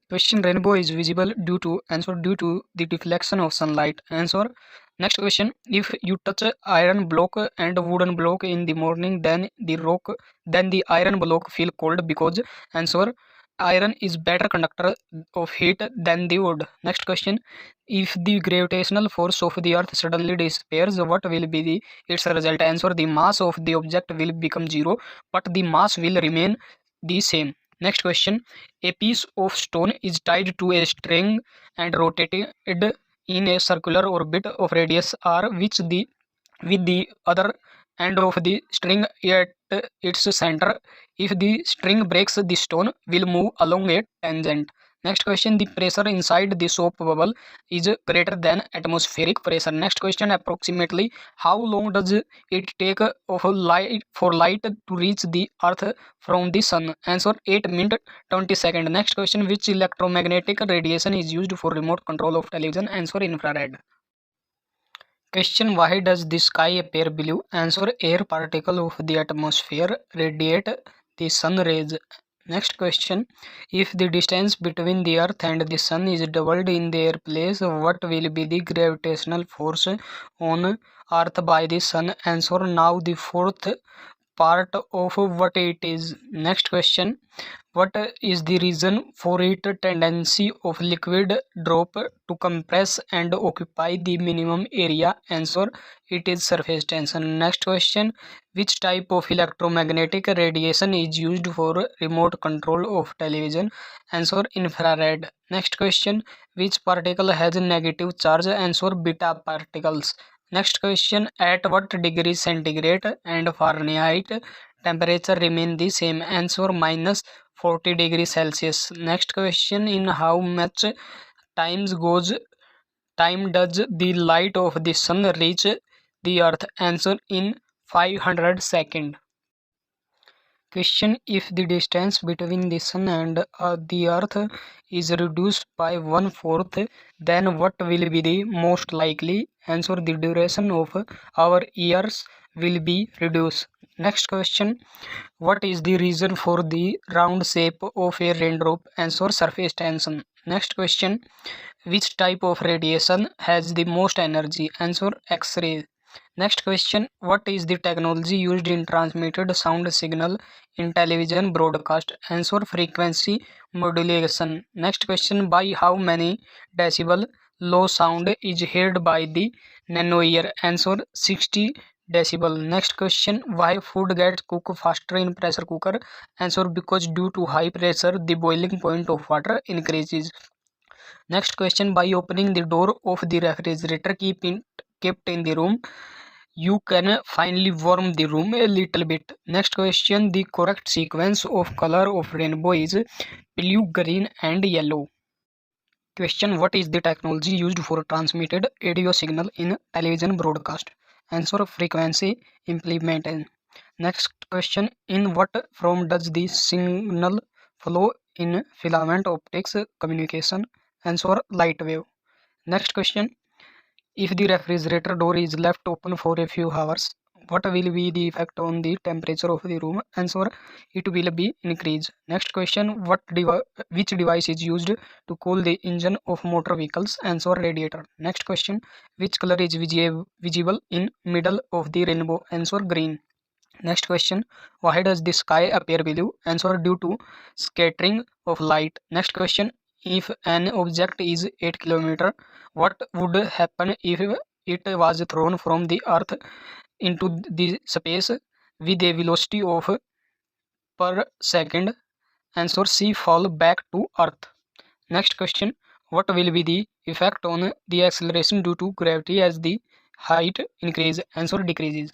Question: rainbow is visible due to, answer, due to the deflection of sunlight. Answer. Next question: if you touch a iron block and a wooden block in the morning, then the iron block feel cold because, answer, iron is better conductor of heat than the wood. Next question: if the gravitational force of the earth suddenly disappears, what will be its result? Answer: the mass of the object will become zero, but the mass will remain the same. Next question: a piece of stone is tied to a string and rotated in a circular orbit of radius r, which the with the other end of the string at its center. If the string breaks, the stone will move along a tangent. Next question: the pressure inside the soap bubble is greater than atmospheric pressure. Next question: approximately how long does it take for light to reach the earth from the sun? Answer: 8 minutes 20 seconds. Next question: which electromagnetic radiation is used for remote control of television? Answer: infrared. Question: why does the sky appear blue? Answer: air particle of the atmosphere radiate the sun rays. Next question: if the distance between the earth and the sun is doubled in their place, what will be the gravitational force on earth by the sun? Answer: now the fourth part of what it is. Next question: what is the reason for it tendency of liquid drop to compress and occupy the minimum area? Answer: it is surface tension. Next question: which type of electromagnetic radiation is used for remote control of television? Answer: infrared. Next question: which particle has negative charge? Answer: beta particles. Next question: at what degree centigrade and Fahrenheit temperature remain the same? Answer: minus 40 degrees Celsius. Next question: in how much times goes time does the light of the sun reach the earth? Answer: in 500 seconds. Question: if the distance between the sun and the earth is reduced by 1/4, then what will be the most likely? Answer: the duration of our years will be reduced. Next question: what is the reason for the round shape of a raindrop? Answer: surface tension. Next question: which type of radiation has the most energy? Answer: X-ray. Next question: what is the technology used in transmitted sound signal in television broadcast? Answer: frequency modulation. Next question: by how many decibel low sound is heard by the nano ear? Answer: 60 decibel. Next question: why food gets cooked faster in pressure cooker? Answer: because due to high pressure the boiling point of water increases. Next question: by opening the door of the refrigerator kept in the room, you can finally warm the room a little bit. Next question: the correct sequence of color of rainbow is blue, green and yellow. Question: what is the technology used for transmitted audio signal in television broadcast? Answer: frequency implementation. Next question: in what form does the signal flow in filament optics communication? Answer: light wave. Next question: if the refrigerator door is left open for a few hours, what will be the effect on the temperature of the room? Answer: it will be increased. Next question: which device is used to cool the engine of motor vehicles? Answer: radiator. Next question: which color is visible in middle of the rainbow? Answer: green. Next question: why does the sky appear blue? Answer: due to scattering of light. Next question: if an object is 8 km, what would happen if it was thrown from the earth into the space with a velocity of per second? Answer: c fall back to earth. Next question: what will be the effect on the acceleration due to gravity as the height increases? Answer: decreases.